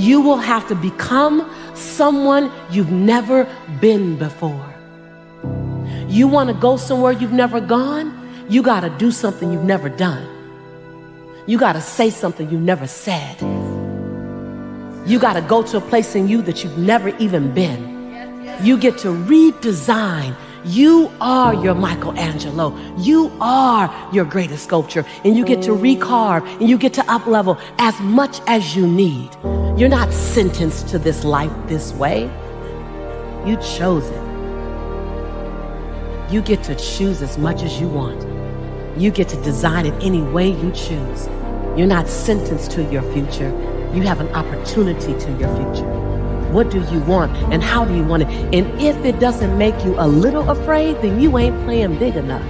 You will have to become someone you've never been before. You want to go somewhere you've never gone? You got to do something you've never done. You got to say something you've never said. You got to go to a place in you that you've never even been. You get to redesign. You are your Michelangelo. You are your greatest sculpture. And you get to recarve and you get to up-level as much as you need. You're not sentenced to this life this way. You chose it. You get to choose as much as you want. You get to design it any way you choose. You're not sentenced to your future. You have an opportunity to your future. What do you want and how do you want it? And if it doesn't make you a little afraid, then you ain't playing big enough.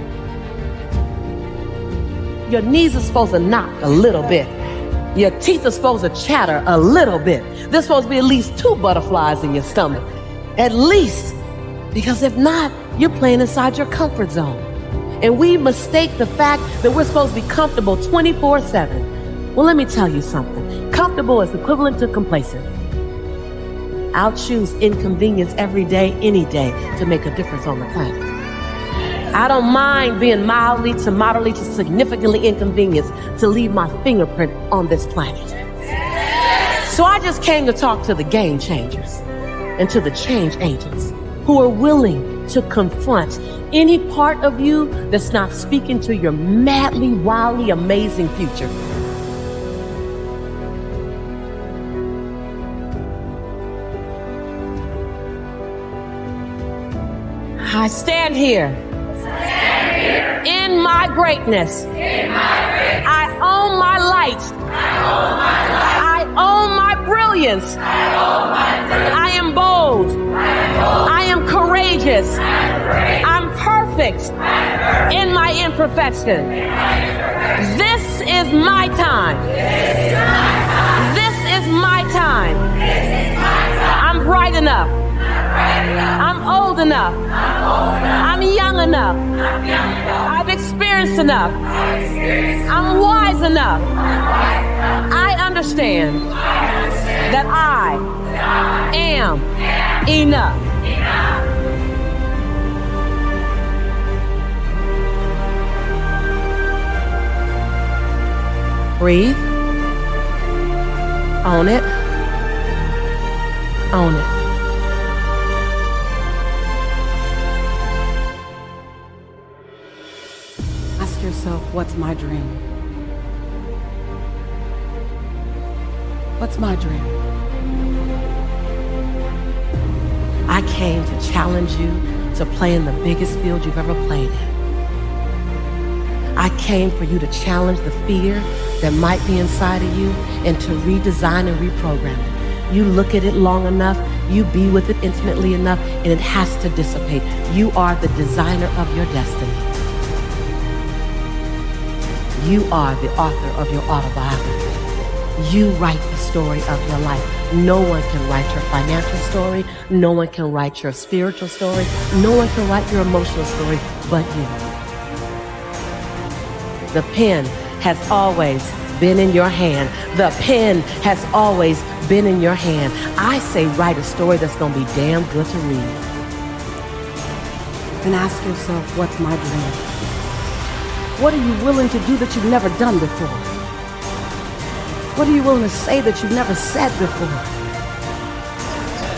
Your knees are supposed to knock a little bit. Your teeth are supposed to chatter a little bit. There's supposed to be at least 2 butterflies in your stomach. At least. Because if not, you're playing inside your comfort zone. And we mistake the fact that we're supposed to be comfortable 24/7. Well, let me tell you something. Comfortable is equivalent to complacent. I'll choose inconvenience every day, any day, to make a difference on the planet. I don't mind being mildly to moderately to significantly inconvenienced to leave my fingerprint on this planet. So I just came to talk to the game changers and to the change agents who are willing to confront any part of you that's not speaking to your madly, wildly, amazing future. I stand here in my greatness. I own my light. I own my brilliance. I am bold. I am courageous. I'm perfect in my imperfection. This is my time. This is my time. I'm bright enough. I'm old enough. I'm young enough. I've experienced enough. I'm wise enough. I understand that I am enough. Breathe. Own it. Own it. Ask yourself, what's my dream? What's my dream? I came to challenge you to play in the biggest field you've ever played in. I came for you to challenge the fear that might be inside of you and to redesign and reprogram it. You look at it long enough, you be with it intimately enough, and it has to dissipate. You are the designer of your destiny. You are the author of your autobiography. You write the story of your life. No one can write your financial story. No one can write your spiritual story. No one can write your emotional story but you. The pen has always been in your hand. The pen has always been in your hand. I say write a story that's going to be damn good to read. And ask yourself, what's my dream? What are you willing to do that you've never done before? What are you willing to say that you've never said before?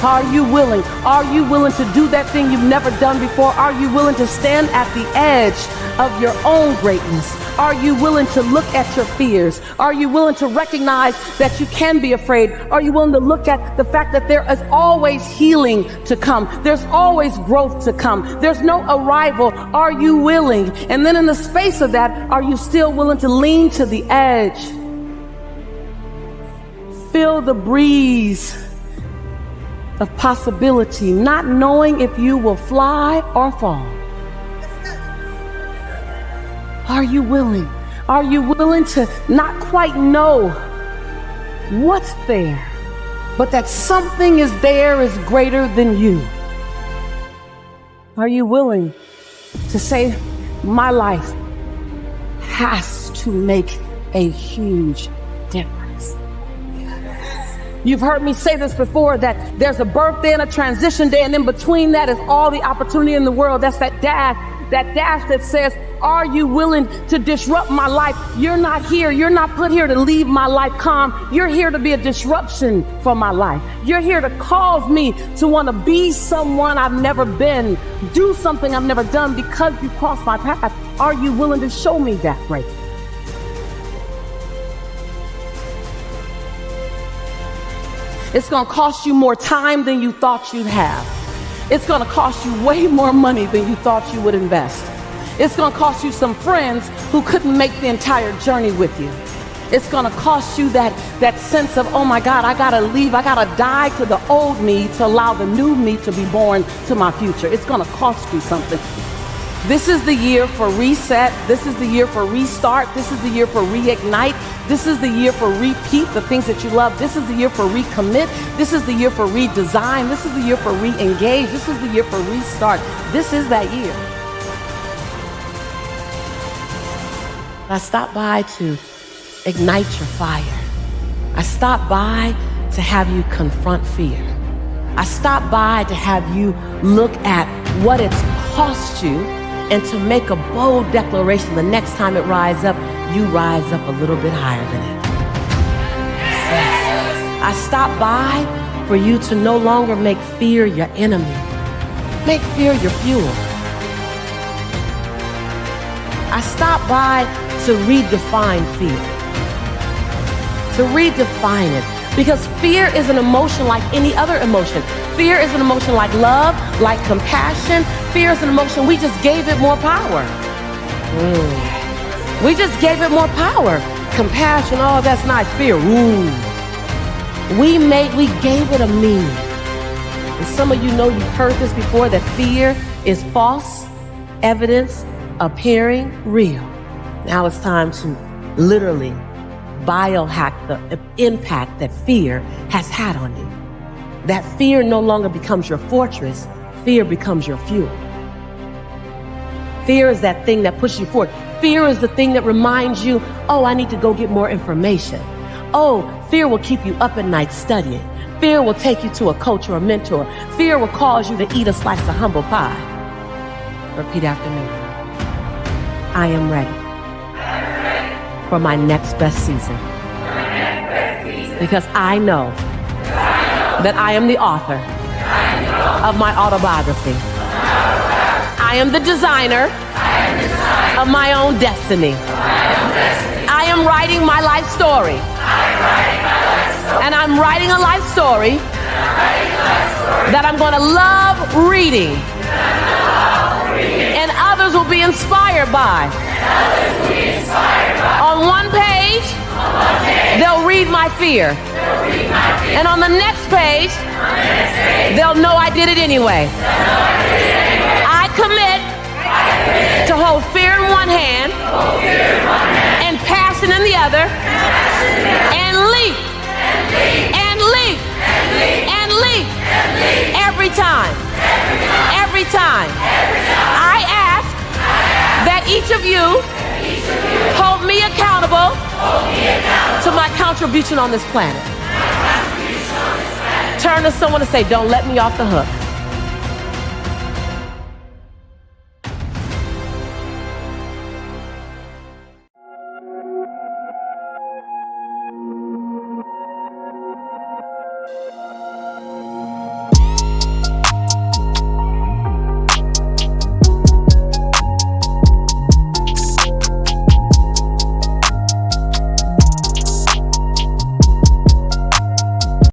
Are you willing? Are you willing to do that thing you've never done before? Are you willing to stand at the edge of your own greatness? Are you willing to look at your fears? Are you willing to recognize that you can be afraid? Are you willing to look at the fact that there is always healing to come? There's always growth to come. There's no arrival. Are you willing? And then in the space of that, are you still willing to lean to the edge? Feel the breeze of possibility, not knowing if you will fly or fall. Are you willing? Are you willing to not quite know what's there, but that something is there is greater than you? Are you willing to say, my life has to make a huge difference? You've heard me say this before, that there's a birthday and a transition day, and in between that is all the opportunity in the world. That's that dash that says, are you willing to disrupt my life? You're not here. You're not put here to leave my life calm. You're here to be a disruption for my life. You're here to cause me to want to be someone I've never been, do something I've never done because you crossed my path. Are you willing to show me that right? It's going to cost you more time than you thought you'd have. It's going to cost you way more money than you thought you would invest. It's going to cost you some friends who couldn't make the entire journey with you. It's going to cost you that sense of, oh my God, I got to leave. I got to die to the old me to allow the new me to be born to my future. It's going to cost you something. This is the year for reset. This is the year for restart. This is the year for reignite. This is the year for repeat the things that you love. This is the year for recommit. This is the year for redesign. This is the year for re-engage. This is the year for restart. This is that year. I stopped by to ignite your fire. I stopped by to have you confront fear. I stopped by to have you look at what it's cost you and to make a bold declaration the next time it rises up, you rise up a little bit higher than it. Yes. I stopped by for you to no longer make fear your enemy. Make fear your fuel. I stopped by to redefine fear. To redefine it. Because fear is an emotion like any other emotion. Fear is an emotion like love, like compassion. Fear is an emotion, we just gave it more power. We just gave it more power. Compassion, oh, that's nice. Fear, ooh. We gave it a meaning. And some of you know you've heard this before, that fear is false evidence appearing real. Now it's time to literally biohack the impact that fear has had on you. That fear no longer becomes your fortress. Fear becomes your fuel. Fear is that thing that pushes you forward. Fear is the thing that reminds you, oh, I need to go get more information. Oh, fear will keep you up at night studying. Fear will take you to a coach or a mentor. Fear will cause you to eat a slice of humble pie. Repeat after me. I am ready for my next best season. Because I know that I am the author of my autobiography. I am the designer of my own destiny. I am writing my life story. And I'm writing a life story that I'm going to love reading. And others will be inspired by. On one page, they'll read my fear. And on the next page, they'll know I did it anyway. I commit to hold fear in one hand and passion in the other, and leap and leap and leap every time. Every time. I ask that each of you hold me accountable to my contribution on this planet. Turn to someone and say, don't let me off the hook.